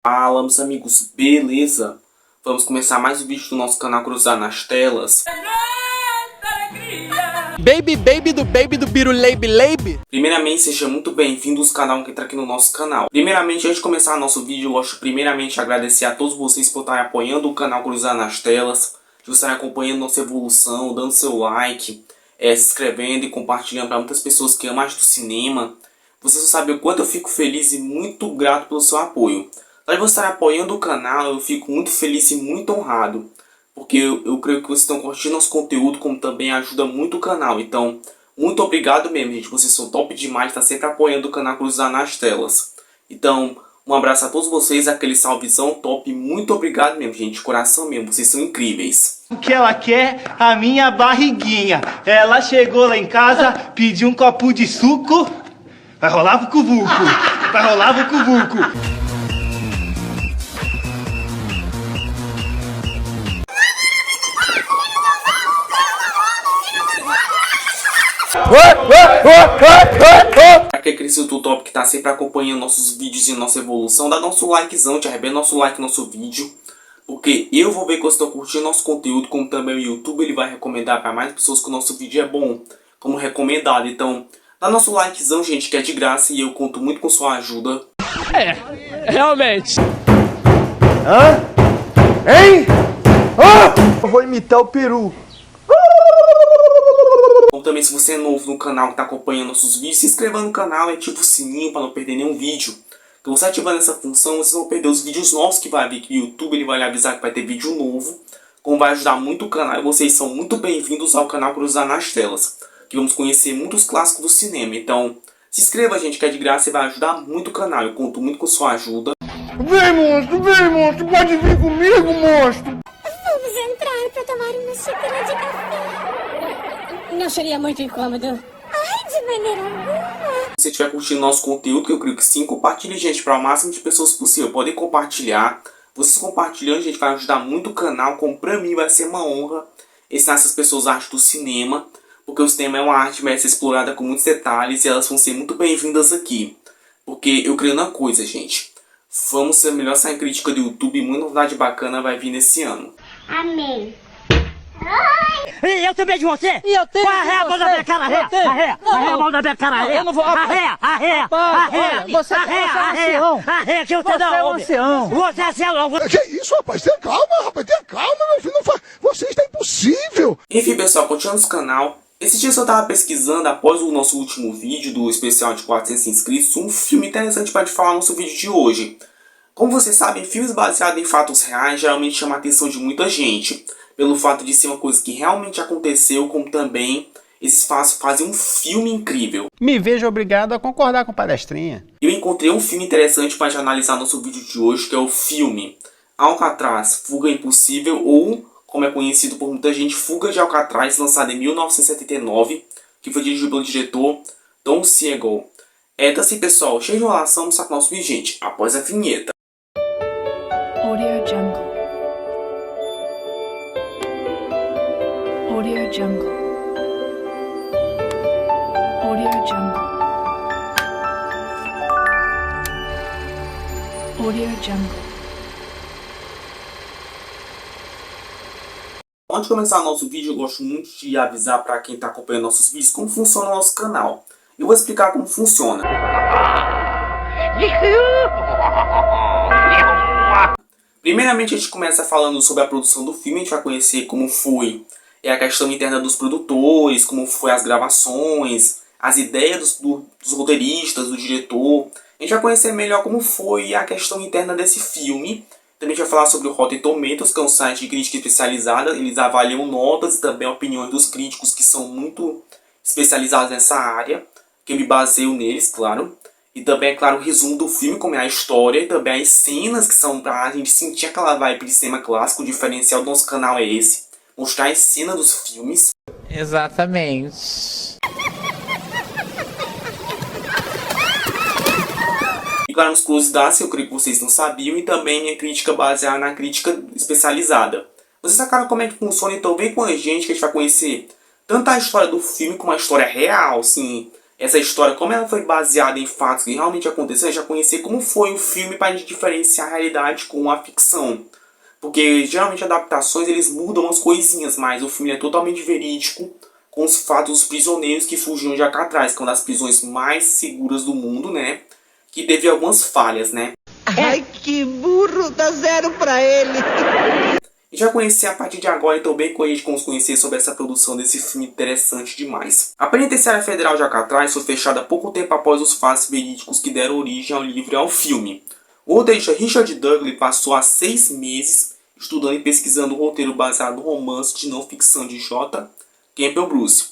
Fala, meus amigos, beleza? Vamos começar mais um vídeo do nosso canal Cruzar nas Telas. Baby do Biruleibe. Primeiramente, seja muito bem-vindos ao canal que entra aqui no nosso canal. Primeiramente, antes de começar nosso vídeo, eu gosto primeiramente agradecer a todos vocês por estarem apoiando o canal Cruzar nas Telas, de estarem acompanhando nossa evolução, dando seu like, se inscrevendo e compartilhando para muitas pessoas que amam arte do cinema. Vocês não sabem o quanto eu fico feliz e muito grato pelo seu apoio. Além de você estar apoiando o canal, eu fico muito feliz e muito honrado. Porque eu creio que vocês estão curtindo nosso conteúdo, como também ajuda muito o canal. Então, muito obrigado mesmo, gente. Vocês são top demais, tá sempre apoiando o canal Cruzar nas Telas. Então, um abraço a todos vocês, aquele salvezão top. Muito obrigado mesmo, gente. De coração mesmo, vocês são incríveis. O que ela quer? A minha barriguinha. Ela chegou lá em casa, pediu um copo de suco. Vai rolar vucu-vucu. Vai rolar vucu-vucu. Pra aquele inscrito top que tá sempre acompanhando nossos vídeos e nossa evolução, dá nosso likezão, te arrebenta nosso like no nosso vídeo. Porque eu vou ver que vocês estão curtindo nosso conteúdo, como também o YouTube ele vai recomendar para mais pessoas que o nosso vídeo é bom, como recomendado. Então, dá nosso likezão, gente, que é de graça e eu conto muito com sua ajuda. Realmente. Hã? Hein? Eu vou imitar o peru. Como também, se você é novo no canal que está acompanhando nossos vídeos, se inscreva no canal e ativa o sininho para não perder nenhum vídeo. Então, você ativando essa função, vocês vão perder os vídeos novos que vai vir, que o YouTube ele vai lhe avisar que vai ter vídeo novo, como vai ajudar muito o canal. E vocês são muito bem-vindos ao canal Cruzar nas Telas, que vamos conhecer muitos clássicos do cinema. Então, se inscreva, gente, que é de graça e vai ajudar muito o canal. Eu conto muito com sua ajuda. Vem, monstro, pode vir comigo, monstro. Vamos entrar para tomar uma xícara de café. Não seria muito incômodo? Ai, de maneira alguma. Se você estiver curtindo nosso conteúdo, que eu creio que sim, compartilhe, gente, para o máximo de pessoas possível. Podem compartilhar. Vocês compartilhando, gente, vai ajudar muito o canal. Como pra mim vai ser uma honra ensinar essas pessoas a arte do cinema. Porque o cinema é uma arte que vai ser explorada com muitos detalhes e elas vão ser muito bem-vindas aqui. Porque eu creio na coisa, gente. Vamos ser melhor sem crítica do YouTube e muita novidade bacana vai vir nesse ano. Amém. E eu também de você? E eu tenho Arreia a mão da minha cara, arreia, arreia, arreia a mão da minha cara, arreia. Eu não vou... Arreia, arreia, arreia, Você é ancião. arreia, que você não Você é ouve. ancião. Você é ancião. Que isso, rapaz? Tenha calma, rapaz. Tenha calma, meu filho. Não faz... Você está impossível. Enfim, pessoal, continuando o canal. Esse dia eu estava pesquisando, após o nosso último vídeo do especial de 400 inscritos, um filme interessante para te falar no nosso vídeo de hoje. Como vocês sabem, filmes baseados em fatos reais geralmente chamam a atenção de muita gente. Pelo fato de ser uma coisa que realmente aconteceu, como também esses fazem um filme incrível. Me vejo obrigado a concordar com palestrinha. Eu encontrei um filme interessante para te analisar nosso vídeo de hoje, que é o filme Alcatraz, Fuga Impossível, ou, como é conhecido por muita gente, Fuga de Alcatraz, lançado em 1979, que foi dirigido pelo diretor Don Siegel. Então assim, pessoal, cheio de enrolação, vamos sacar nosso vídeo, gente, após a vinheta. Audio Jungle. Audio Jungle. Audio Jungle. Audio Jungle. Antes de começar nosso vídeo, eu gosto muito de avisar para quem está acompanhando nossos vídeos como funciona o nosso canal. Eu vou explicar como funciona. Primeiramente, a gente começa falando sobre a produção do filme. A gente vai conhecer como foi a questão interna dos produtores, como foi as gravações, as ideias dos roteiristas, do diretor. A gente vai conhecer melhor como foi a questão interna desse filme. Também a gente vai falar sobre o Rotten Tomatoes, que é um site de crítica especializada. Eles avaliam notas e também opiniões dos críticos que são muito especializados nessa área, que eu me baseio neles, claro. E também, é claro, o resumo do filme, como é a história, e também as cenas que são pra gente sentir aquela vibe de cinema clássico. O diferencial do nosso canal é esse, mostrar as cenas dos filmes. Exatamente. E claro, nos curiosidades, eu creio que vocês não sabiam, e também minha crítica baseada na crítica especializada. Vocês sacaram como é que funciona? Então vem com a gente que a gente vai conhecer tanto a história do filme como a história real, assim, essa história, como ela foi baseada em fatos que realmente aconteceram, já conhecer como foi o filme para a gente diferenciar a realidade com a ficção. Porque geralmente adaptações eles mudam as coisinhas, mas o filme é totalmente verídico com os fatos dos prisioneiros que fugiram de Alcatraz, que é uma das prisões mais seguras do mundo, né? Que teve algumas falhas, né? Ai, que burro, dá 0 pra ele. E já conhecer a partir de agora, então bem corrente como conhecer sobre essa produção desse filme interessante demais. A Penitenciária Federal de Alcatraz foi fechada pouco tempo após os fatos verídicos que deram origem ao livro e ao filme. O roteirista Richard Duggan passou há 6 meses estudando e pesquisando o roteiro baseado no romance de não ficção de J. Campbell Bruce.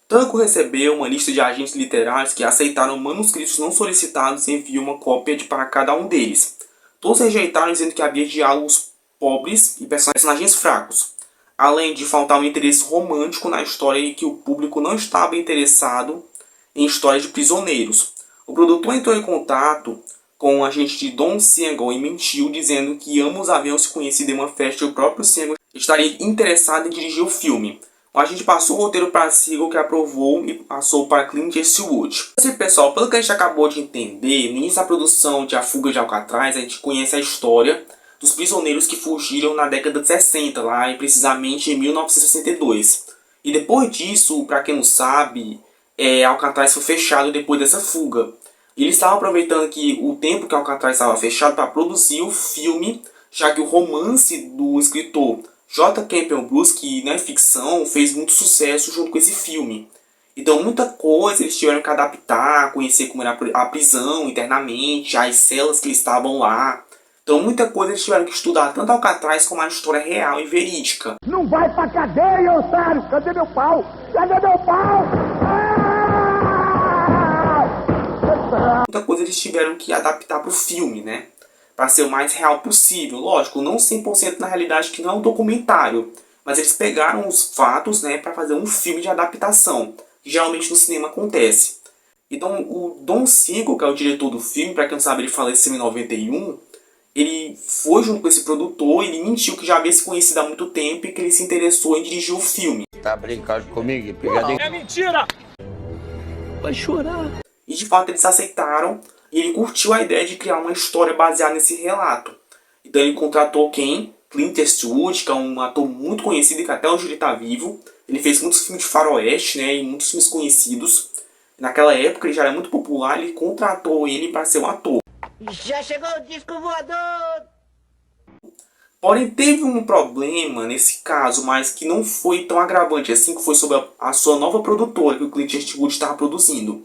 Tanco recebeu uma lista de agentes literários que aceitaram manuscritos não solicitados e enviou uma cópia para cada um deles. Todos rejeitaram, dizendo que havia diálogos pobres e personagens fracos, além de faltar um interesse romântico na história e que o público não estava interessado em histórias de prisioneiros. O produtor entrou em contato com o agente de Don Siegel e mentiu, dizendo que ambos haviam se conhecido em uma festa e o próprio Siegel estaria interessado em dirigir o filme. O agente passou o roteiro para Siegel, que aprovou, e passou para Clint Eastwood. Assim, pessoal, pelo que a gente acabou de entender, no início da produção de A Fuga de Alcatraz, a gente conhece a história dos prisioneiros que fugiram na década de 60, lá e precisamente em 1962. E depois disso, para quem não sabe, Alcatraz foi fechado depois dessa fuga. E eles estavam aproveitando que o tempo que Alcatraz estava fechado para produzir o filme, já que o romance do escritor J. Campbell Bruce, que não é ficção, fez muito sucesso junto com esse filme. Então muita coisa eles tiveram que adaptar, conhecer como era a prisão internamente, as celas que eles estavam lá. Então muita coisa eles tiveram que estudar, tanto Alcatraz como a história real e verídica. Não vai pra cadeia, otário! Cadê meu pau? Cadê meu pau? Muita coisa eles tiveram que adaptar para o filme, né? Para ser o mais real possível. Lógico, não 100% na realidade, que não é um documentário. Mas eles pegaram os fatos, né, para fazer um filme de adaptação, que geralmente no cinema acontece. Então o Don Siegel, que é o diretor do filme, para quem não sabe, ele faleceu em 91. Ele foi junto com esse produtor, ele mentiu que já havia se conhecido há muito tempo e que ele se interessou em dirigir o filme. Tá brincando comigo? Pegadinha. É mentira! Vai chorar. E de fato eles aceitaram e ele curtiu a ideia de criar uma história baseada nesse relato. Então ele contratou quem? Clint Eastwood, que é um ator muito conhecido e que até hoje ele está vivo. Ele fez muitos filmes de faroeste, né, e muitos filmes conhecidos. Naquela época ele já era muito popular, ele contratou ele para ser um ator. Já chegou o disco voador! Porém, teve um problema nesse caso, mas que não foi tão agravante assim, que foi sobre a sua nova produtora, que o Clint Eastwood estava produzindo.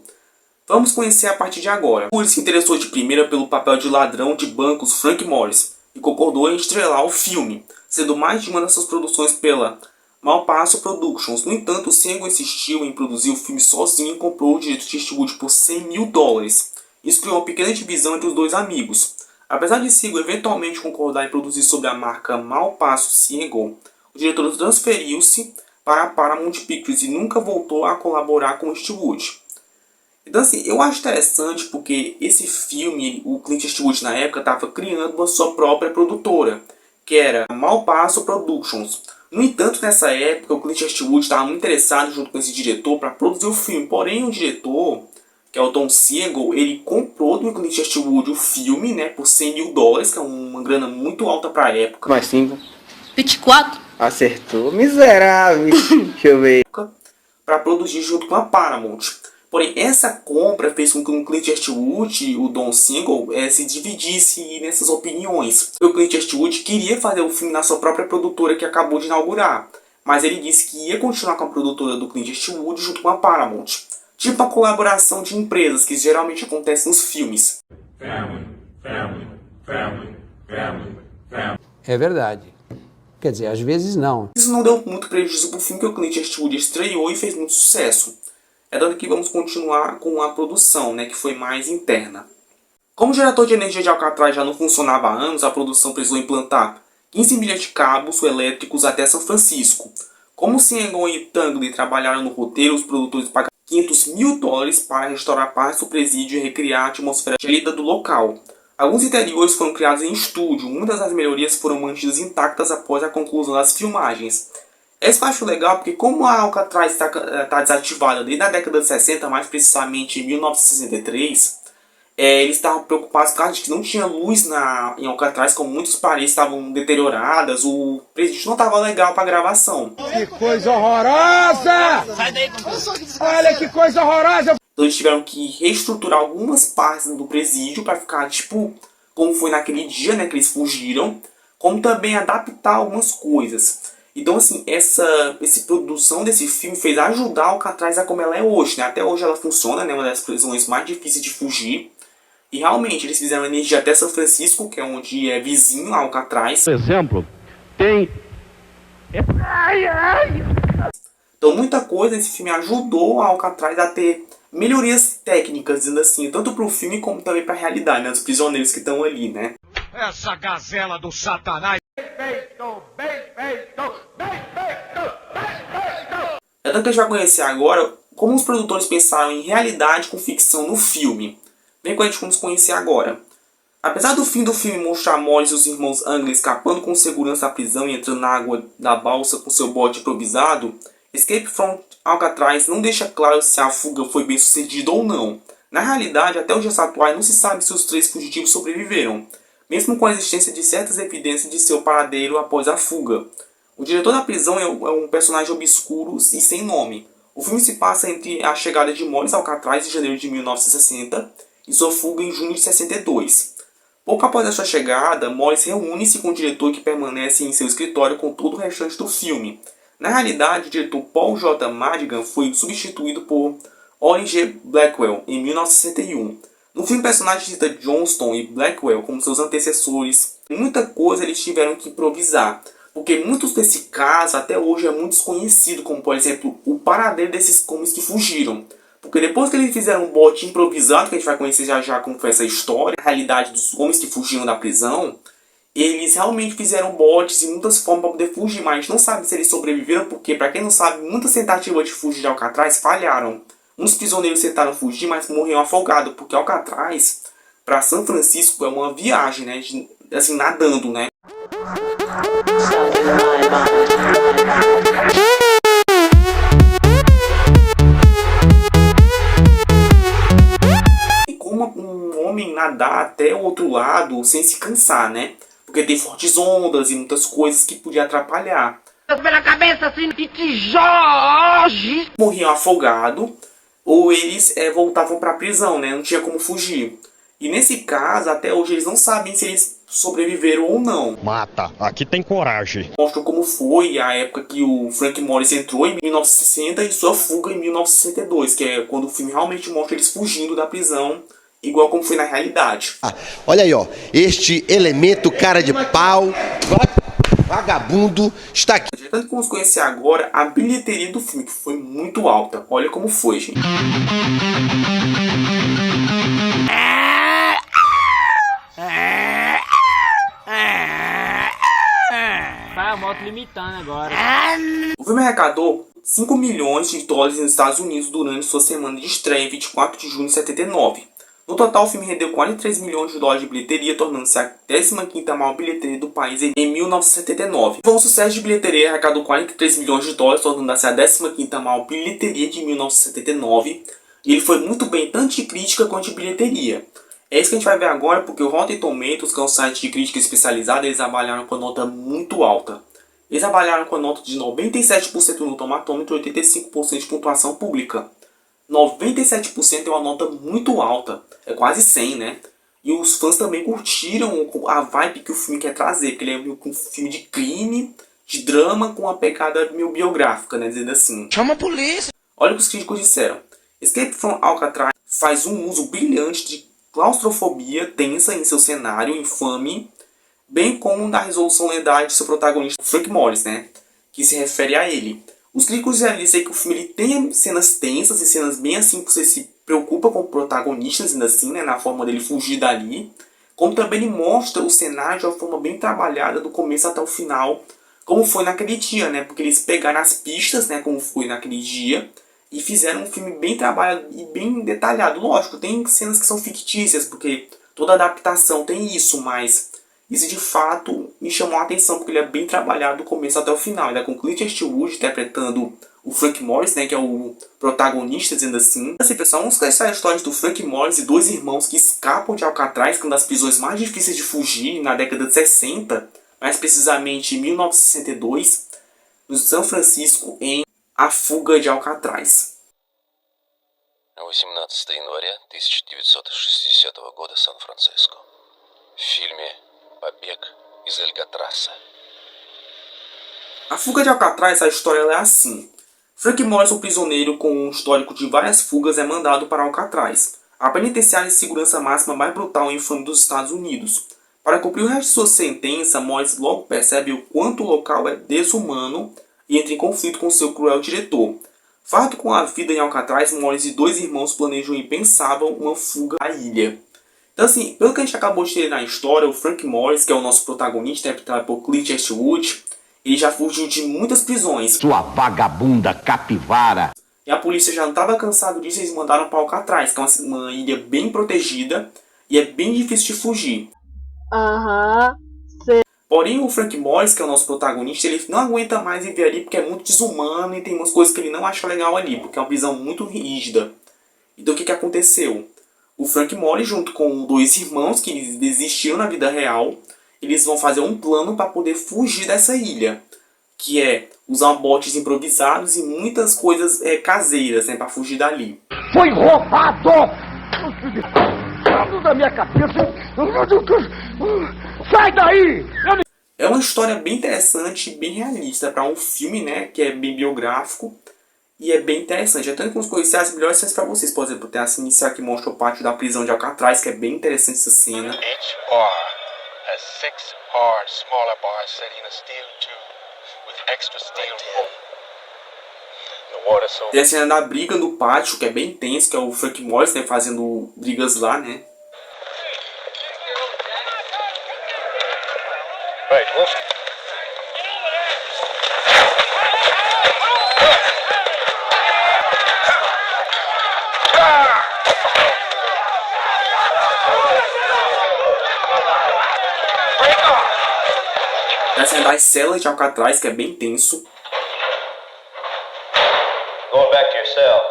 Vamos conhecer a partir de agora. Ele se interessou de primeira pelo papel de ladrão de bancos Frank Morris e concordou em estrelar o filme, sendo mais de uma dessas produções pela Malpasso Productions. No entanto, o Siegel insistiu em produzir o filme sozinho e comprou o direito de Eastwood por $100 mil. Isso criou uma pequena divisão entre os dois amigos. Apesar de Siegel eventualmente concordar em produzir sob a marca Malpasso Siegel, o diretor transferiu-se para a Paramount Pictures e nunca voltou a colaborar com Eastwood. Então assim, eu acho interessante porque esse filme, o Clint Eastwood na época estava criando a sua própria produtora, que era Malpasso Productions. No entanto, nessa época, o Clint Eastwood estava muito interessado junto com esse diretor para produzir o filme. Porém, o diretor, que é o Don Siegel, ele comprou do Clint Eastwood o filme, né, por $100 mil, que é uma grana muito alta para a época. Mais 5. 24. Acertou, miserável. Deixa eu ver. Para produzir junto com a Paramount. Porém, essa compra fez com que o Clint Eastwood e o Don Siegel se dividissem nessas opiniões. O Clint Eastwood queria fazer o filme na sua própria produtora que acabou de inaugurar, mas ele disse que ia continuar com a produtora do Clint Eastwood junto com a Paramount. Tipo a colaboração de empresas que geralmente acontece nos filmes. É verdade. Quer dizer, às vezes não. Isso não deu muito prejuízo para o filme, que o Clint Eastwood estreou e fez muito sucesso. É dado que vamos continuar com a produção, né, que foi mais interna. Como o gerador de energia de Alcatraz já não funcionava há anos, a produção precisou implantar 15 milhas de cabos elétricos até São Francisco. Como Siegel e Tangley trabalharam no roteiro, os produtores pagaram $500 mil para restaurar parte do presídio e recriar a atmosfera gélida do local. Alguns interiores foram criados em estúdio, muitas das melhorias foram mantidas intactas após a conclusão das filmagens. Esse eu acho legal porque como a Alcatraz está desativada desde a década de 60, mais precisamente em 1963, eles estavam preocupados por causa de que não tinha luz em Alcatraz, como muitas paredes estavam deterioradas, o presídio não estava legal para gravação. Que coisa horrorosa! Sai daí, olha que coisa horrorosa! Então eles tiveram que reestruturar algumas partes do presídio para ficar tipo como foi naquele dia, né, que eles fugiram, como também adaptar algumas coisas. Então, assim, essa produção desse filme fez ajudar a Alcatraz a como ela é hoje, né? Até hoje ela funciona, né? Uma das prisões mais difíceis de fugir. E realmente, eles fizeram energia até São Francisco, que é onde é vizinho a Alcatraz. Por exemplo, tem... Então, muita coisa nesse filme ajudou a Alcatraz a ter melhorias técnicas, dizendo assim, tanto para o filme como também para a realidade, né? Dos prisioneiros que estão ali, né? Essa gazela do satanás! Então que a gente vai conhecer agora como os produtores pensaram em realidade com ficção no filme. Vem com a gente vamos conhecer agora. Apesar do fim do filme mostrar Morris e os irmãos Angley escapando com segurança da prisão e entrando na água da balsa com seu bote improvisado, Escape from Alcatraz não deixa claro se a fuga foi bem sucedida ou não. Na realidade, até os dias atuais não se sabe se os 3 fugitivos sobreviveram, mesmo com a existência de certas evidências de seu paradeiro após a fuga. O diretor da prisão é um personagem obscuro e sem nome. O filme se passa entre a chegada de Morris a Alcatraz em janeiro de 1960 e sua fuga em junho de 62. Pouco após a sua chegada, Morris reúne-se com o diretor que permanece em seu escritório com todo o restante do filme. Na realidade, o diretor Paul J. Madigan foi substituído por Orrin G. Blackwell em 1961. No filme, o personagem cita Johnston e Blackwell como seus antecessores. Muita coisa eles tiveram que improvisar, porque muitos desse caso até hoje é muito desconhecido, como por exemplo o paradeiro desses homens que fugiram. Porque depois que eles fizeram um bote improvisado, que a gente vai conhecer já já como foi essa história, a realidade dos homens que fugiram da prisão, eles realmente fizeram botes e muitas formas para poder fugir, mas a gente não sabe se eles sobreviveram, porque para quem não sabe, muitas tentativas de fugir de Alcatraz falharam. Uns prisioneiros tentaram fugir, mas morreram afogados, porque Alcatraz para São Francisco é uma viagem, né? Assim, nadando, né? E como um homem nadar até o outro lado sem se cansar, né? Porque tem fortes ondas e muitas coisas que podiam atrapalhar. Pela cabeça assim de Jorge! Morriam afogados ou eles voltavam para a prisão, né? Não tinha como fugir. E nesse caso, até hoje, eles não sabem se eles sobreviveram ou não. Mata, aqui tem coragem. Mostra como foi a época que o Frank Morris entrou em 1960 e sua fuga em 1962, que é quando o filme realmente mostra eles fugindo da prisão, igual como foi na realidade. Olha aí, ó, este elemento cara de pau, vagabundo, está aqui. Tanto que vamos conhecer agora a bilheteria do filme, que foi muito alta. Olha como foi, gente. Vai a moto limitando agora. O filme arrecadou 5 milhões de dólares nos Estados Unidos durante sua semana de estreia em 24 de junho de 79. No total, o filme rendeu 43 milhões de dólares de bilheteria, tornando-se a 15ª maior bilheteria do país em 1979. Foi um sucesso de bilheteria, arrecadou 43 milhões de dólares, tornando-se a 15ª maior bilheteria de 1979. E ele foi muito bem, tanto de crítica quanto de bilheteria. É isso que a gente vai ver agora, porque o Rotten Tomatoes, que é um site de crítica especializada, eles avaliaram com nota muito alta. Eles avaliaram com a nota de 97% no tomatômetro e 85% de pontuação pública. 97% é uma nota muito alta, é quase 100, né? E os fãs também curtiram a vibe que o filme quer trazer, porque ele é um filme de crime, de drama, com uma pegada meio biográfica, né? Dizendo assim. Chama a polícia! Olha o que os críticos disseram. Escape from Alcatraz faz um uso brilhante de claustrofobia tensa em seu cenário infame, bem como da resolução lendária de seu protagonista, Frank Morris, né? Que se refere a ele. Os críticos dizem que o filme ele tem cenas tensas e cenas bem assim que você se preocupa com o protagonista, dizendo assim, né, na forma dele fugir dali. Como também ele mostra o cenário de uma forma bem trabalhada do começo até o final, como foi naquele dia, né? Porque eles pegaram as pistas, né, como foi naquele dia, e fizeram um filme bem trabalhado e bem detalhado. Lógico, tem cenas que são fictícias, porque toda adaptação tem isso, mas Isso de fato me chamou a atenção, porque ele é bem trabalhado do começo até o final. Ele é com Clint Eastwood interpretando o Frank Morris, né, que é o protagonista, dizendo assim. Assim, pessoal, vamos conhecer a história do Frank Morris e dois irmãos que escapam de Alcatraz, que é uma das prisões mais difíceis de fugir na década de 60, mais precisamente em 1962, no São Francisco, em A Fuga de Alcatraz. 18 января 1960 года, Сан-Франциско. В фильме «Побег из Алькатраса». A Fuga de Alcatraz, a história ela é assim. Frank Morris, um prisioneiro com um histórico de várias fugas, é mandado para Alcatraz, a penitenciária de segurança máxima mais brutal e infame dos Estados Unidos. Para cumprir o resto de sua sentença, Morris logo percebe o quanto o local é desumano e entra em conflito com seu cruel diretor. Farto com a vida em Alcatraz, Morris e dois irmãos planejam e pensavam uma fuga à ilha. Então assim, pelo que a gente acabou de ter na história, o Frank Morris, que é o nosso protagonista, interpretado por Clint Eastwood, ele já fugiu de muitas prisões. Sua vagabunda capivara! E a polícia já não estava cansada disso, eles mandaram para Alcatraz, que é uma ilha bem protegida e é bem difícil de fugir. Porém, o Frank Morris, que é o nosso protagonista, ele não aguenta mais viver ali porque é muito desumano e tem umas coisas que ele não acha legal ali, porque é uma prisão muito rígida. Então o que aconteceu? O Frank Morris, junto com dois irmãos que existiam na vida real, eles vão fazer um plano para poder fugir dessa ilha, que é usar botes improvisados e muitas coisas caseiras, né, para fugir dali. Foi roubado! Da minha cabeça! Sai daí! É uma história bem interessante e bem realista para um filme, né, que é bem biográfico e é bem interessante. Eu tenho que conhecer as melhores cenas para vocês. Por exemplo, tem essa inicial que mostra o pátio da prisão de Alcatraz, que é bem interessante essa cena. A 6R smaller bar set in a steel tube with extra steel rope. The water so... Tem a cena da briga no pátio, que é bem tenso, que é o Frank Morris, né, fazendo brigas lá, né. Right, Wolf. Tem a cena das celas de Alcatraz, que é bem tenso. Going back to your cell.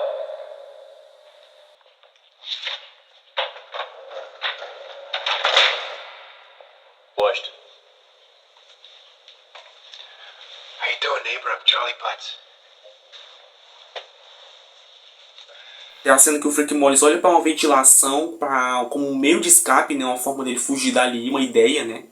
Washington. How you doing, neighbor? I'm Charlie Butts. Tem a cena que o Frank Morris olha para uma ventilação como um meio de escape, né, uma forma dele fugir dali, uma ideia, né.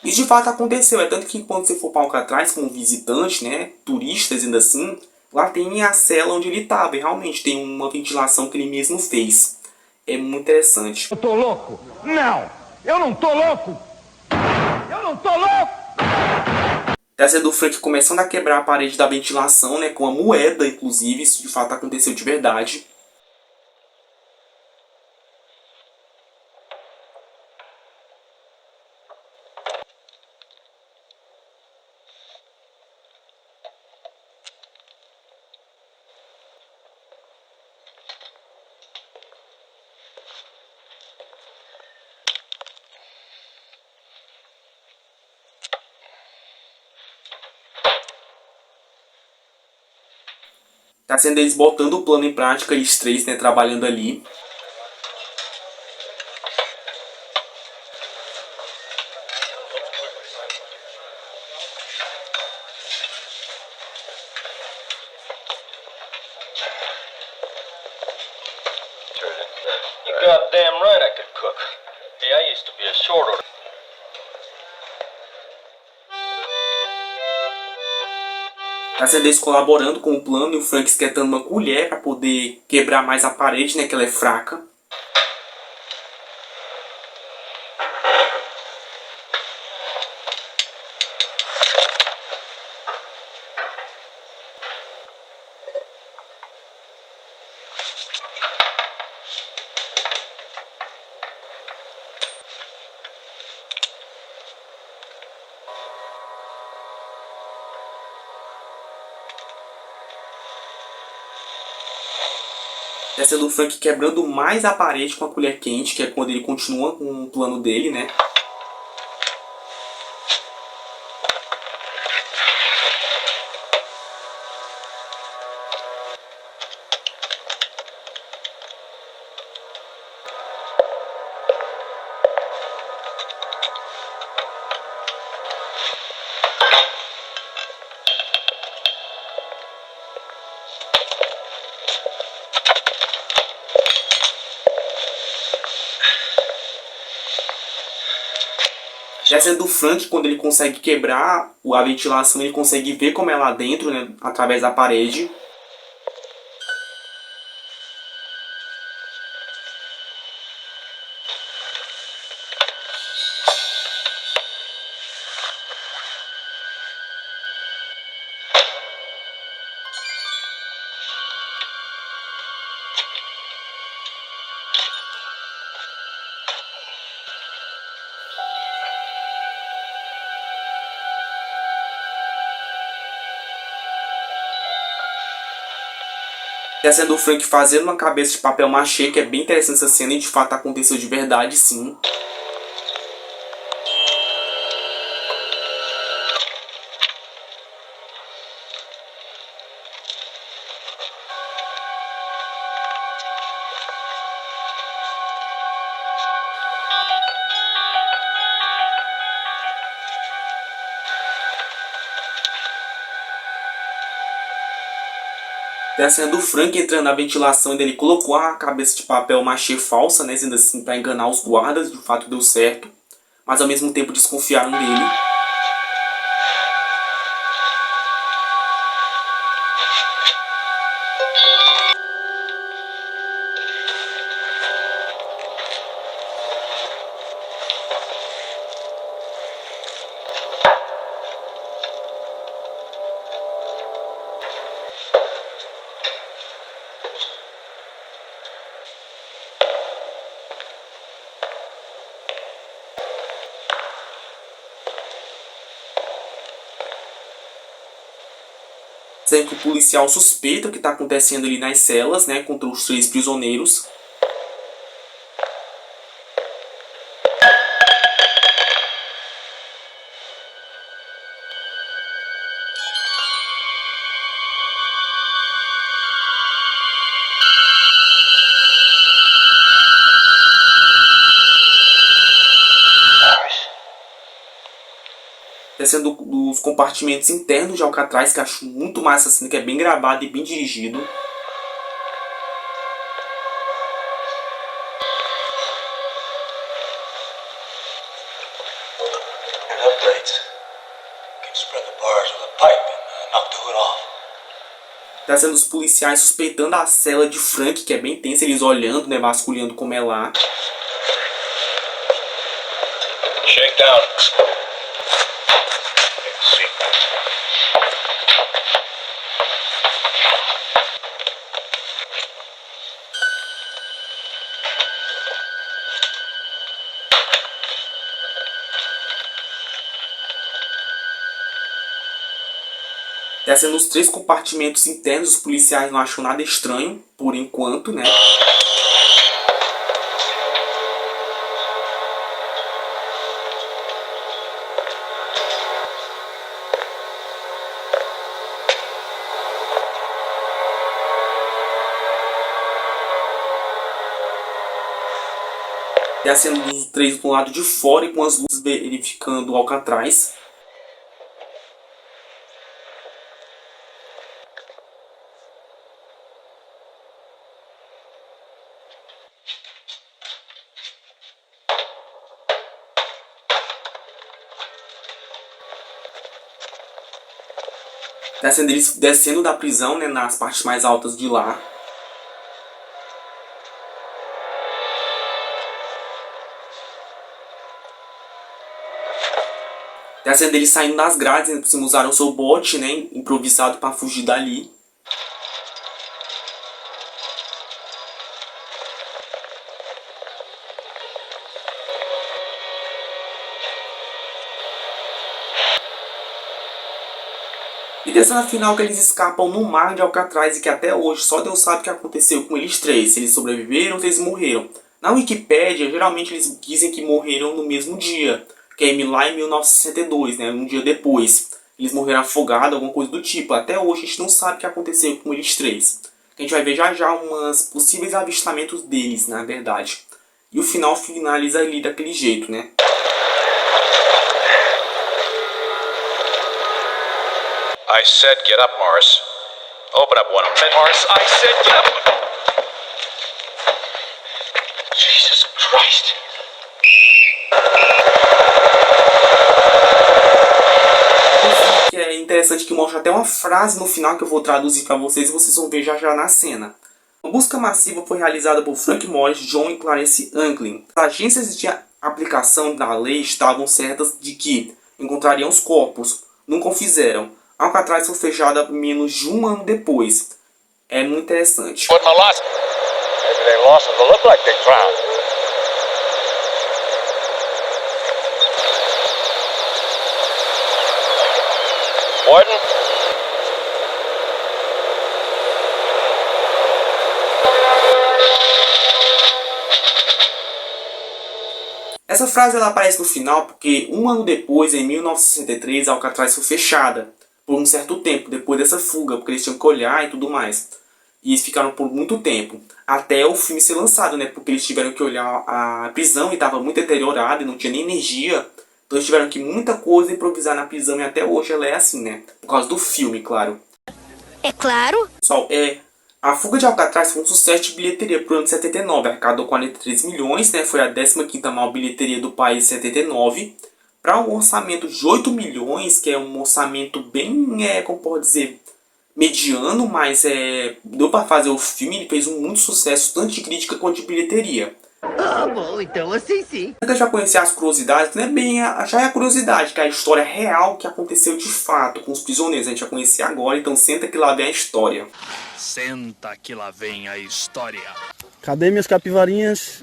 Isso de fato aconteceu, é tanto que quando você for para Alcatraz como visitante, né, turistas ainda assim, lá tem a cela onde ele estava e realmente tem uma ventilação que ele mesmo fez. É muito interessante. Eu tô louco? Não! Eu não tô louco! Eu não tô louco! Tem a cena do Frank começando a quebrar a parede da ventilação, né, com uma moeda, inclusive, isso de fato aconteceu de verdade. Tá sendo eles botando o plano em prática, eles três, né, trabalhando ali. You goddamn right I could cook. Hey, I used to be a short order. Tá sendo eles colaborando com o plano e o Frank esquentando uma colher para poder quebrar mais a parede, né, que ela é fraca. Descendo o Frank quebrando mais a parede com a colher quente, que é quando ele continua com o plano dele, né? Descendo o Frank, quando ele consegue quebrar a ventilação, ele consegue ver como é lá dentro, né, através da parede. Descendo o Frank fazendo uma cabeça de papel machê, que é bem interessante essa cena e de fato aconteceu de verdade, sim. Descendo o Frank, entrando na ventilação, ele colocou a cabeça de papel machê falsa, né, sendo assim, para enganar os guardas, de fato deu certo, mas ao mesmo tempo desconfiaram dele. Sendo que o policial suspeita o que está acontecendo ali nas celas, né, contra os 3 prisioneiros. Descendo dos compartimentos internos de Alcatraz, que eu acho muito massa assim, que é bem gravado e bem dirigido. Descendo os policiais suspeitando a cela de Frank, que é bem tensa, eles olhando, né, vasculhando como é lá. Shakedown. Descendo os 3 compartimentos internos, os policiais não acham nada estranho, por enquanto, né? Descendo os 3 do lado de fora e com as luzes verificando o Alcatraz. Descendo da prisão, né, nas partes mais altas de lá. Descendo eles saindo das grades, ainda por cima usaram o seu bote, né, improvisado para fugir dali. E dessa na final que eles escapam no mar de Alcatraz e que até hoje só Deus sabe o que aconteceu com eles três, se eles sobreviveram ou se eles morreram. Na Wikipédia, geralmente eles dizem que morreram no mesmo dia, que é lá em 1962, né, um dia depois. Eles morreram afogados, alguma coisa do tipo. Até hoje a gente não sabe o que aconteceu com eles três. A gente vai ver já já umas possíveis avistamentos deles, na verdade. E o final finaliza ali daquele jeito, né? I said get up, Morris. Open up one of them. Morris, I said get up. Jesus Christ. Que é interessante que mostra até uma frase no final que eu vou traduzir para vocês e vocês vão ver já já na cena. A busca massiva foi realizada por Frank Morris, John e Clarence Anglin. As agências de aplicação da lei estavam certas de que encontrariam os corpos. Nunca o fizeram. Alcatraz foi fechada menos de um ano depois. É muito interessante. Maybe they lost them to look like they drowned. Warden? Essa frase ela aparece no final porque um ano depois, em 1963, Alcatraz foi fechada. Por um certo tempo, depois dessa fuga, porque eles tinham que olhar e tudo mais. E eles ficaram por muito tempo, até o filme ser lançado, né? Porque eles tiveram que olhar a prisão e estava muito deteriorada e não tinha nem energia. Então eles tiveram que muita coisa improvisar na prisão e até hoje ela é assim, né? Por causa do filme, claro. É claro. Pessoal, a Fuga de Alcatraz foi um sucesso de bilheteria pro ano de 79. Arrecadou 43 milhões, né? Foi a 15ª maior bilheteria do país em 79. Para um orçamento de 8 milhões, que é um orçamento bem, como pode dizer, mediano, mas deu para fazer o filme. Ele fez muito sucesso, tanto de crítica quanto de bilheteria. Ah, bom, então assim sim. Antes de conhecer as curiosidades, não é bem já é a curiosidade, que é a história real que aconteceu de fato com os prisioneiros. A gente vai conhecer agora, então senta que lá vem a história. Senta que lá vem a história. Cadê minhas capivarinhas?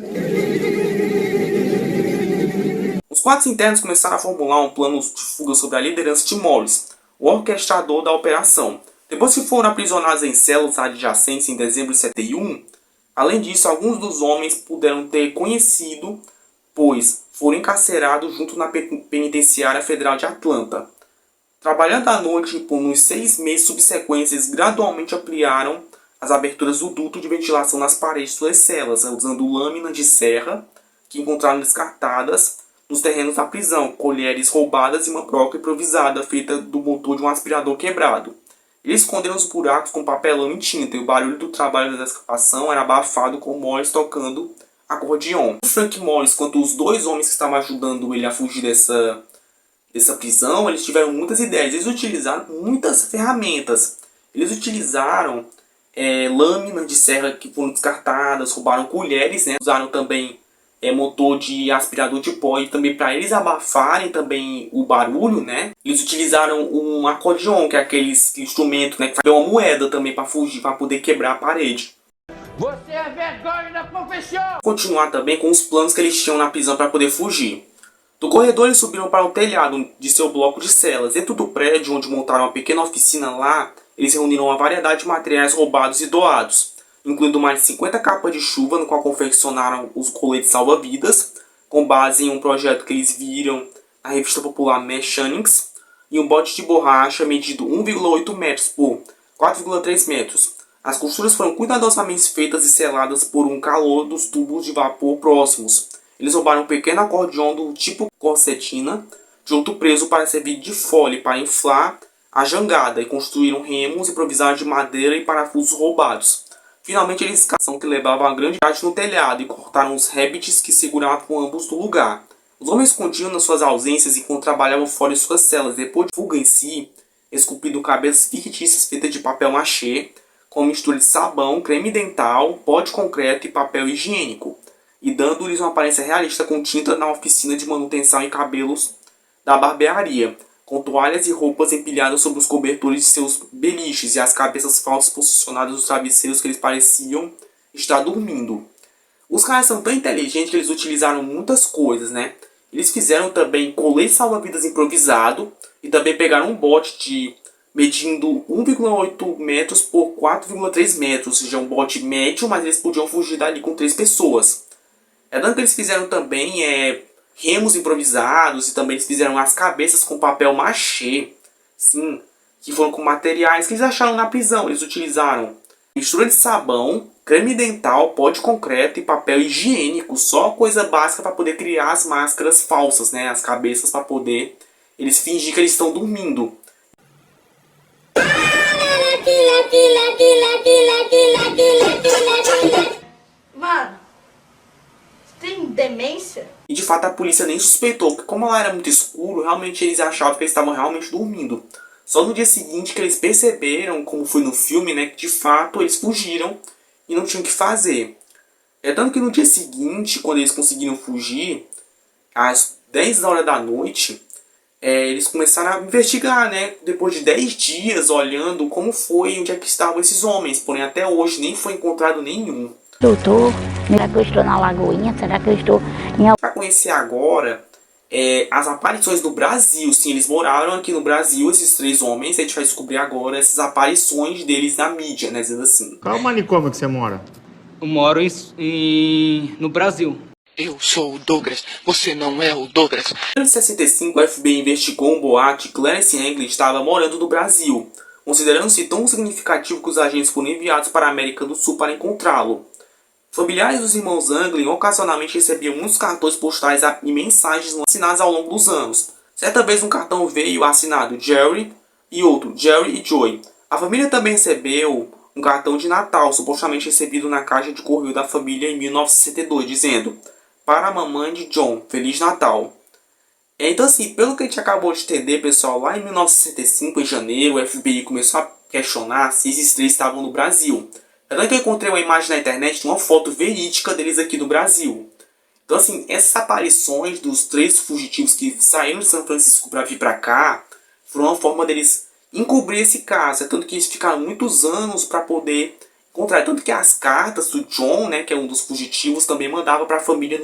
Os quatro internos começaram a formular um plano de fuga sob a liderança de Morris, o orquestrador da operação. Depois que foram aprisionados em células adjacentes em dezembro de 71, além disso, alguns dos homens puderam ter conhecido, pois foram encarcerados junto na penitenciária federal de Atlanta. Trabalhando à noite por uns 6 meses subsequentes, eles gradualmente ampliaram as aberturas do duto de ventilação nas paredes de suas celas, usando lâminas de serra que encontraram descartadas nos terrenos da prisão, colheres roubadas e uma broca improvisada feita do motor de um aspirador quebrado. Eles esconderam os buracos com papelão e tinta, e o barulho do trabalho da escavação era abafado com Morris tocando acordeon. Tanto Frank Morris quanto os dois homens que estavam ajudando ele a fugir dessa prisão, eles tiveram muitas ideias. Eles utilizaram muitas ferramentas. Eles utilizaram lâminas de serra que foram descartadas, roubaram colheres, né? Usaram também motor de aspirador de pó, e também para eles abafarem também o barulho, né? Eles utilizaram um acordeon, que é aquele instrumento, né, que faz uma moeda também para fugir, para poder quebrar a parede. Você é vergonha da profissão! Continuar também com os planos que eles tinham na prisão para poder fugir. Do corredor eles subiram para o telhado de seu bloco de celas. Dentro do prédio, onde montaram uma pequena oficina lá, eles reuniram uma variedade de materiais roubados e doados, incluindo mais de 50 capas de chuva, no qual confeccionaram os coletes salva-vidas, com base em um projeto que eles viram na revista popular Mechanics, e um bote de borracha medido 1,8 metros por 4,3 metros. As costuras foram cuidadosamente feitas e seladas por um calor dos tubos de vapor próximos. Eles roubaram um pequeno acordeon do tipo corsetina, junto preso para servir de fole para inflar a jangada, e construíram remos improvisados de madeira e parafusos roubados. Finalmente eles escaparam que levavam a grande parte no telhado e cortaram os rebites que seguravam ambos do lugar. Os homens escondiam nas suas ausências enquanto trabalhavam fora de suas celas. Depois de fuga em si, esculpiram cabeças fictícias feitas de papel machê, com mistura de sabão, creme dental, pó de concreto e papel higiênico, e dando-lhes uma aparência realista com tinta na oficina de manutenção e cabelos da barbearia, com toalhas e roupas empilhadas sobre os cobertores de seus beliches e as cabeças falsas posicionadas nos travesseiros que eles pareciam estar dormindo. Os caras são tão inteligentes que eles utilizaram muitas coisas, né? Eles fizeram também colete salva-vidas improvisado, e também pegaram um bote de medindo 1,8 metros por 4,3 metros, ou seja, um bote médio, mas eles podiam fugir dali com 3 pessoas. Dando que eles fizeram também remos improvisados e também eles fizeram as cabeças com papel machê, sim, que foram com materiais que eles acharam na prisão. Eles utilizaram mistura de sabão, creme dental, pó de concreto e papel higiênico, só coisa básica para poder criar as máscaras falsas, né, as cabeças, para poder eles fingir que eles estão dormindo. Mano, você tem demência? E de fato a polícia nem suspeitou, porque como lá era muito escuro, realmente eles achavam que eles estavam realmente dormindo. Só no dia seguinte que eles perceberam, como foi no filme, né, que de fato eles fugiram e não tinham o que fazer. Tanto que no dia seguinte, quando eles conseguiram fugir, às 10 horas da noite, eles começaram a investigar, né, depois de 10 dias olhando como foi, onde é que estavam esses homens. Porém até hoje nem foi encontrado nenhum. Doutor, será que eu estou na Lagoinha? Será que eu estou em... Para conhecer agora as aparições do Brasil. Sim, eles moraram aqui no Brasil, esses 3 homens. A gente vai descobrir agora essas aparições deles na mídia, né, dizendo assim. Qual manicômio que você mora? Eu moro no Brasil. Eu sou o Douglas, você não é o Douglas. Em 1965, a FBI investigou um boato que Clarence Anglin estava morando no Brasil, considerando-se tão significativo que os agentes foram enviados para a América do Sul para encontrá-lo. Familiares dos irmãos Anglin ocasionalmente recebiam muitos cartões postais e mensagens assinadas ao longo dos anos. Certa vez um cartão veio assinado Jerry e outro Jerry e Joy. A família também recebeu um cartão de Natal, supostamente recebido na caixa de correio da família em 1962, dizendo: para a mamãe de John, Feliz Natal. Então assim, pelo que a gente acabou de entender, pessoal, lá em 1965, em janeiro, o FBI começou a questionar se esses 3 estavam no Brasil. Até que eu encontrei uma imagem na internet de uma foto verídica deles aqui no Brasil. Então assim, essas aparições dos 3 fugitivos que saíram de São Francisco para vir para cá, foram uma forma deles encobrir esse caso. Tanto que eles ficaram muitos anos para poder encontrar. Tanto que as cartas do John, né, que é um dos fugitivos, também mandava para a família,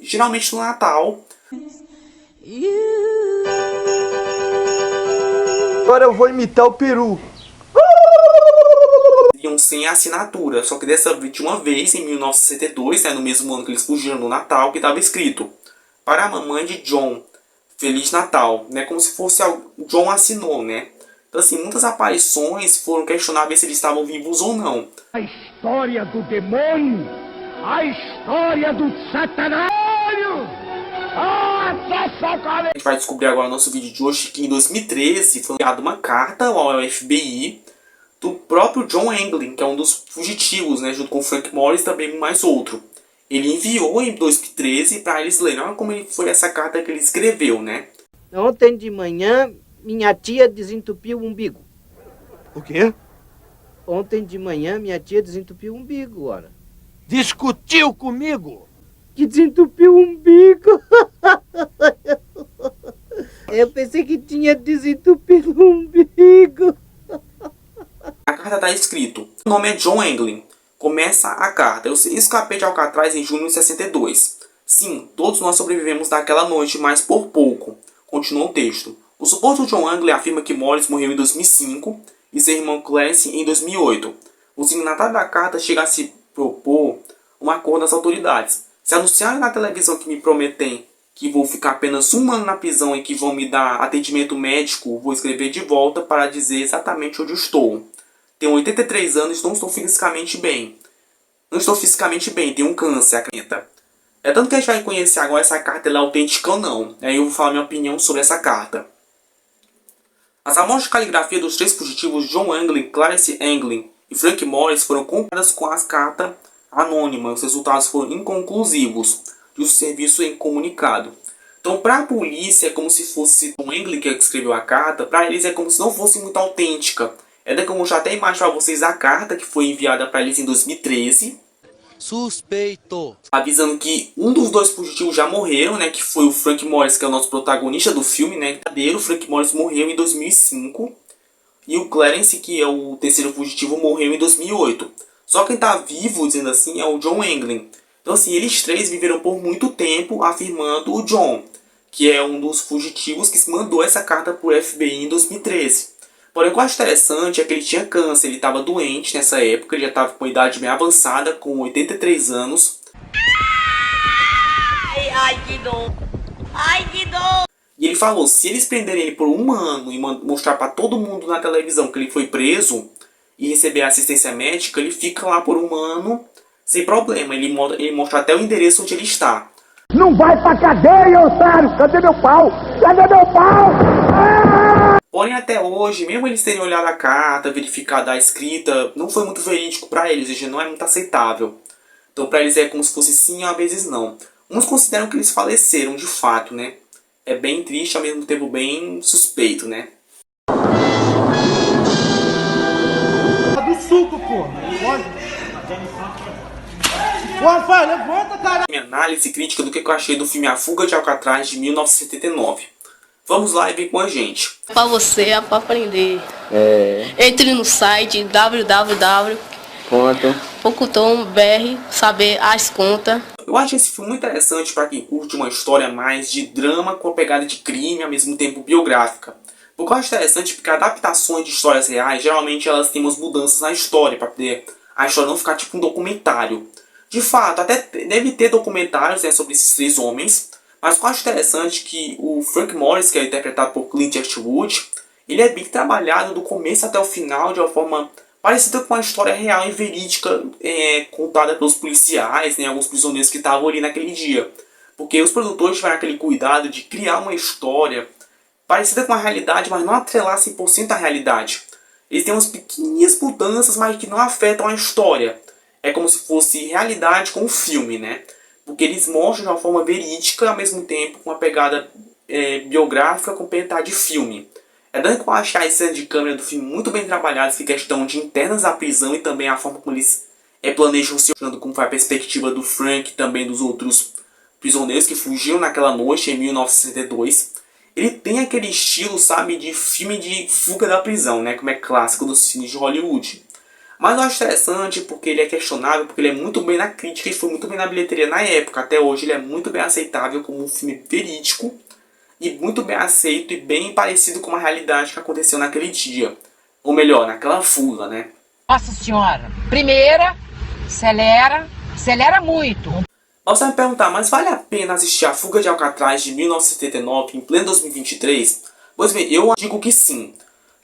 geralmente no Natal. Agora eu vou imitar o peru. Sem assinatura, só que dessa vez, de uma vez, em 1962, né, no mesmo ano que eles fugiram no Natal, que estava escrito: para a mamãe de John, Feliz Natal, né, como se fosse o John assinou, né. Então assim, muitas aparições foram questionar se eles estavam vivos ou não. A história do demônio, a história do satanás. A gente vai descobrir agora no nosso vídeo de hoje que em 2013 foi enviada uma carta ao FBI do próprio John Anglin, que é um dos fugitivos, né, junto com o Frank Morris e também mais outro. Ele enviou em 2013 para eles lerem. Olha como foi essa carta que ele escreveu, né? Ontem de manhã, minha tia desentupiu o umbigo. O quê? Ontem de manhã, minha tia desentupiu o umbigo, ora. Discutiu comigo? Que desentupiu o umbigo. Eu pensei que tinha desentupido o umbigo. A carta está escrito: o nome é John Anglin. Começa a carta: eu escapei de Alcatraz em junho de 62. Sim, todos nós sobrevivemos naquela noite, mas por pouco. Continua o texto. O suposto John Anglin afirma que Morris morreu em 2005 e seu irmão Clarence em 2008. O signatário da carta chega a se propor um acordo das autoridades. Se anunciarem na televisão que me prometem que vou ficar apenas um ano na prisão e que vão me dar atendimento médico, vou escrever de volta para dizer exatamente onde eu estou. Tenho 83 anos e não estou fisicamente bem. Não estou fisicamente bem, tenho um câncer, acredita. Tanto que a gente vai conhecer agora essa carta ela é autêntica ou não. Aí eu vou falar minha opinião sobre essa carta. As amostras de caligrafia dos 3 fugitivos John Anglin, Clarence Anglin e Frank Morris foram comparadas com as cartas anônimas. Os resultados foram inconclusivos. E o serviço é incomunicado. Então, para a polícia, é como se fosse John Anglin que escreveu a carta. Para eles, é como se não fosse muito autêntica. Daí que eu vou mostrar até a imagem para vocês a carta que foi enviada para eles em 2013. Suspeito. Avisando que um dos 2 fugitivos já morreram, né? Que foi o Frank Morris, que é o nosso protagonista do filme, né? O Frank Morris morreu em 2005. E o Clarence, que é o terceiro fugitivo, morreu em 2008. Só quem está vivo, dizendo assim, é o John Anglin. Então assim, eles 3 viveram por muito tempo afirmando o John, que é um dos fugitivos que mandou essa carta para o FBI em 2013. Porém, o que eu acho interessante é que ele tinha câncer, ele estava doente nessa época, ele já estava com a idade bem avançada, com 83 anos. Ai, que dor! Ai, que dor! E ele falou, se eles prenderem ele por 1 ano e mostrar para todo mundo na televisão que ele foi preso e receber assistência médica, ele fica lá por 1 ano sem problema. Ele mostra até o endereço onde ele está. Não vai pra cadeia, otário! Cadê meu pau? Cadê meu pau? Porém, até hoje, mesmo eles terem olhado a carta, verificado a escrita, não foi muito verídico para eles, ou seja, não é muito aceitável. Então, para eles é como se fosse sim, às vezes não. Uns consideram que eles faleceram, de fato, né? É bem triste, ao mesmo tempo bem suspeito, né? Do suco, pô. Rafael, levanta, cara. Minha análise crítica do que eu achei do filme A Fuga de Alcatraz, de 1979. Vamos lá e vem com a gente. Pra você, é pra aprender. Entre no site www.pocutom.br, saber as contas. Eu acho esse filme muito interessante para quem curte uma história mais de drama com a pegada de crime, ao mesmo tempo biográfica. O que eu acho interessante é porque adaptações de histórias reais, geralmente elas têm umas mudanças na história, para poder a história não ficar tipo um documentário. De fato, até deve ter documentários, né, sobre esses 3 homens, mas o que eu acho interessante é que o Frank Morris, que é interpretado por Clint Eastwood, ele é bem trabalhado do começo até o final de uma forma parecida com a história real e verídica contada pelos policiais, né, alguns prisioneiros que estavam ali naquele dia. Porque os produtores tiveram aquele cuidado de criar uma história parecida com a realidade, mas não atrelar 100% a realidade. Eles têm umas pequenas mudanças, mas que não afetam a história. É como se fosse realidade com o filme, né? Porque eles mostram de uma forma verídica, ao mesmo tempo com uma pegada biográfica com pegada de filme. É dando que eu achar as cenas de câmera do filme muito bem trabalhadas, que questão de internas da prisão e também a forma como eles planejam se mostrando como foi a perspectiva do Frank e também dos outros prisioneiros que fugiram naquela noite em 1962. Ele tem aquele estilo, sabe, de filme de fuga da prisão, né? Como é clássico dos filmes de Hollywood. Mas eu acho interessante porque ele é questionável, porque ele é muito bem na crítica e foi muito bem na bilheteria na época. Até hoje ele é muito bem aceitável como um filme verídico e muito bem aceito e bem parecido com a realidade que aconteceu naquele dia. Ou melhor, naquela fuga, né? Nossa senhora, primeira, acelera muito. Você vai me perguntar, mas vale a pena assistir A Fuga de Alcatraz de 1979 em pleno 2023? Pois bem, eu digo que sim.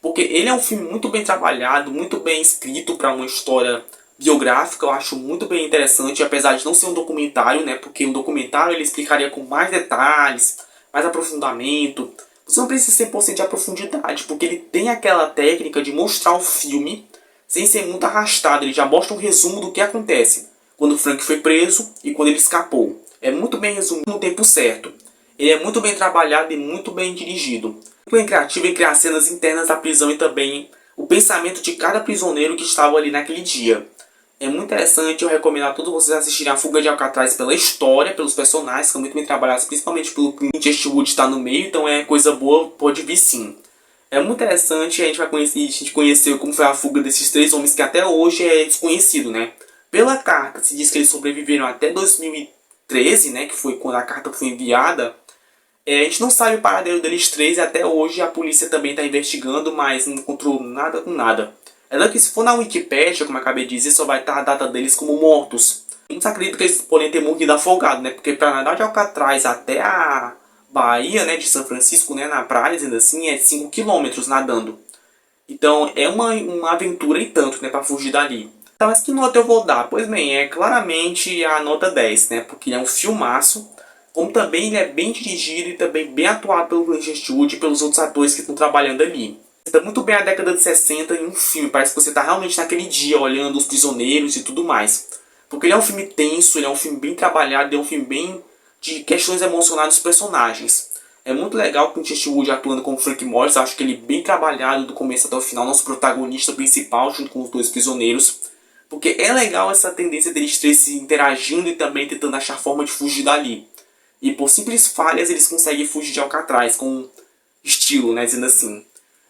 Porque ele é um filme muito bem trabalhado, muito bem escrito para uma história biográfica. Eu acho muito bem interessante, apesar de não ser um documentário, né? Porque um documentário ele explicaria com mais detalhes, mais aprofundamento. Você não precisa 100% de profundidade, porque ele tem aquela técnica de mostrar o filme sem ser muito arrastado. Ele já mostra um resumo do que acontece quando o Frank foi preso e quando ele escapou. É muito bem resumido no tempo certo. Ele é muito bem trabalhado e muito bem dirigido. Muito bem criativo em criar cenas internas da prisão e também o pensamento de cada prisioneiro que estava ali naquele dia. É muito interessante, eu recomendo a todos vocês assistirem A Fuga de Alcatraz pela história, pelos personagens, que são muito bem trabalhados, principalmente pelo Clint Eastwood estar no meio, então é coisa boa, pode vir sim. É muito interessante, a gente conheceu como foi a fuga desses 3 homens que até hoje é desconhecido, né? Pela carta, se diz que eles sobreviveram até 2013, né, que foi quando a carta foi enviada. A gente não sabe o paradeiro deles 3 e até hoje a polícia também está investigando, mas não encontrou nada com nada. É dado que se for na Wikipédia, como eu acabei de dizer, só vai estar a data deles como mortos. Muitos acreditam que eles podem ter morrido afogados, né? Porque para nadar de Alcatraz até a Bahia, né, de São Francisco, né, na praia, ainda assim, é 5 km nadando. Então é uma aventura e tanto, né, para fugir dali. Tá, mas que nota eu vou dar? Pois bem, é claramente a nota 10, né? Porque ele é um filmaço. Como também ele é bem dirigido e também bem atuado pelo Clint Eastwood e pelos outros atores que estão trabalhando ali. Está muito bem a década de 60 em um filme. Parece que você está realmente naquele dia olhando os prisioneiros e tudo mais. Porque ele é um filme tenso, ele é um filme bem trabalhado, ele é um filme bem de questões emocionais dos personagens. É muito legal o Clint Eastwood atuando como Frank Morris. Eu acho que ele é bem trabalhado do começo até o final. Nosso protagonista principal junto com os 2 prisioneiros. Porque é legal essa tendência deles 3 se interagindo e também tentando achar forma de fugir dali. E por simples falhas eles conseguem fugir de Alcatraz com estilo, né, dizendo assim.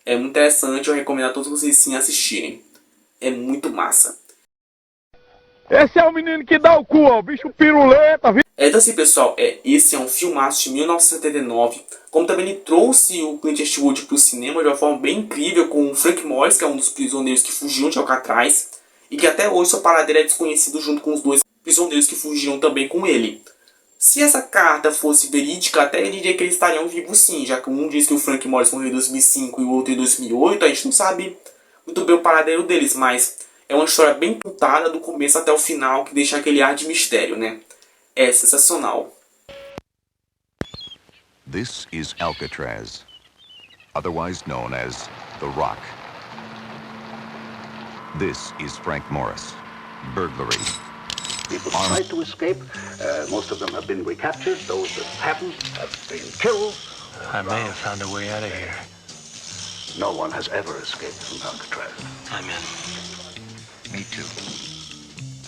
É muito interessante, eu recomendo a todos vocês sim assistirem. É muito massa. Esse é o menino que dá o cu, ó, o bicho piruleta, viu? Então assim, pessoal, esse é um filmaço de 1979. Como também ele trouxe o Clint Eastwood pro cinema de uma forma bem incrível, com o Frank Morris, que é um dos prisioneiros que fugiram de Alcatraz, e que até hoje sua paradeira é desconhecido junto com os dois prisioneiros que fugiram também com ele. Se essa carta fosse verídica, até eu diria que eles estariam vivos sim, já que um diz que o Frank Morris morreu em 2005 e o outro em 2008, a gente não sabe muito bem o paradeiro deles, mas é uma história bem contada do começo até o final, que deixa aquele ar de mistério, né? É sensacional. This is Alcatraz, otherwise known as The Rock. This is Frank Morris, burglary. People tried to escape. Most of them have been recaptured. Those that haven't have been killed. I may have found a way out of here. No one has ever escaped from Alcatraz. I'm in. Me too.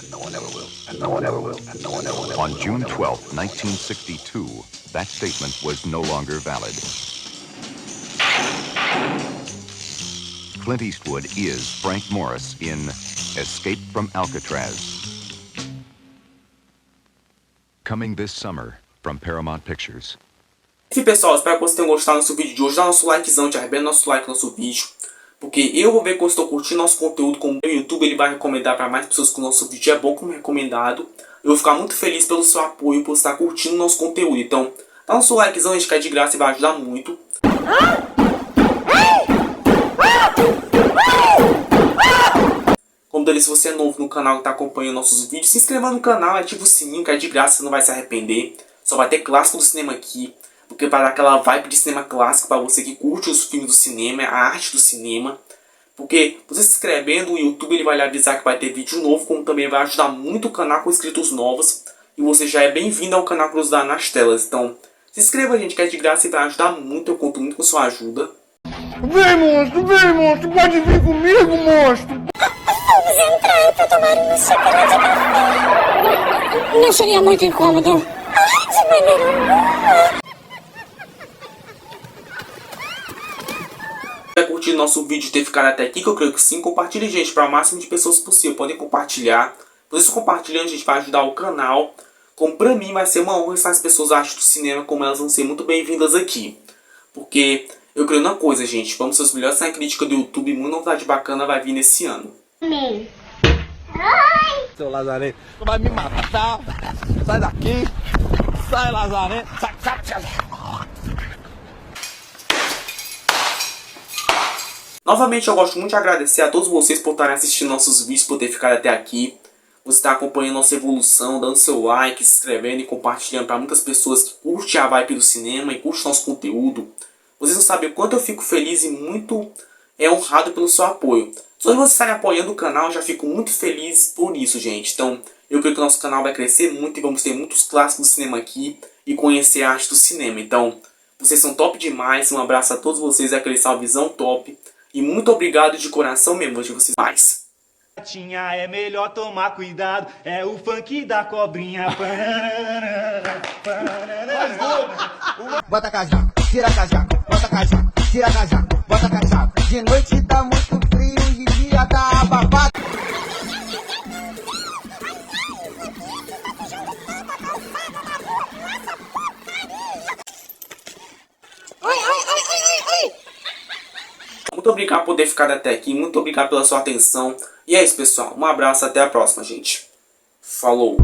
And no one ever will. And no one ever will. And no one ever will. On June 12, 1962, that statement was no longer valid. Clint Eastwood is Frank Morris in Escape from Alcatraz. Coming this summer from Paramount Pictures. Enfim, pessoal, espero que vocês tenham gostado do nosso vídeo de hoje. Dá nosso likezão, te arrebenta nosso like no nosso vídeo, porque eu vou ver que vocês estão curtindo nosso conteúdo. Como o YouTube ele vai recomendar para mais pessoas que o nosso vídeo é bom como recomendado. Eu vou ficar muito feliz pelo seu apoio, por estar curtindo nosso conteúdo. Então, dá nosso likezão, a gente cai de graça e vai ajudar muito. Como dele, se você é novo no canal e está acompanhando nossos vídeos, se inscreva no canal, ativa o sininho, que é de graça, você não vai se arrepender. Só vai ter clássico do cinema aqui, porque para dar aquela vibe de cinema clássico para você que curte os filmes do cinema, a arte do cinema. Porque você se inscrevendo, o YouTube ele vai lhe avisar que vai ter vídeo novo, como também vai ajudar muito o canal com inscritos novos. E você já é bem-vindo ao canal Cruzado nas Telas. Então, se inscreva, gente, que é de graça e vai ajudar muito, eu conto muito com sua ajuda. Vem, monstro, pode vir comigo, monstro! Vamos entrar para tomar uma xícara de café. Não seria muito incômodo? Ai, de maneira alguma. Se você curtiu nosso vídeo e ter ficado até aqui, que eu creio que sim, compartilhe, gente, para o máximo de pessoas possível. Podem compartilhar. Vocês compartilhando, gente, vai ajudar o canal. Como pra mim vai ser uma honra se as pessoas acham do cinema, como elas vão ser muito bem-vindas aqui. Porque eu creio numa coisa, gente. Vamos ser os melhores na crítica do YouTube. Muita novidade bacana vai vir nesse ano. Amém. Seu Lazarento, vai me matar. Sai daqui. Sai, Lazarento. Sai. Novamente, eu gosto muito de agradecer a todos vocês por estarem assistindo nossos vídeos, por ter ficado até aqui. Você está acompanhando nossa evolução, dando seu like, se inscrevendo e compartilhando para muitas pessoas que curtem a vibe do cinema e curtem nosso conteúdo. Vocês não sabem o quanto eu fico feliz e muito honrado pelo seu apoio. Só de vocês estarem apoiando o canal, eu já fico muito feliz por isso, gente. Então, eu creio que o nosso canal vai crescer muito e vamos ter muitos clássicos do cinema aqui e conhecer a arte do cinema. Então, vocês são top demais. Um abraço a todos vocês, aquele salvezão top. E muito obrigado de coração mesmo de vocês mais. É melhor tomar cuidado, é o funk da cobrinha. Bota casaco, tira casaco, bota casaco, tira casaco, bota casaco. De noite tá muito frio, de dia tá abafado. Muito obrigado por ter ficado até aqui, muito obrigado pela sua atenção. E é isso, pessoal. Um abraço, até a próxima, gente. Falou!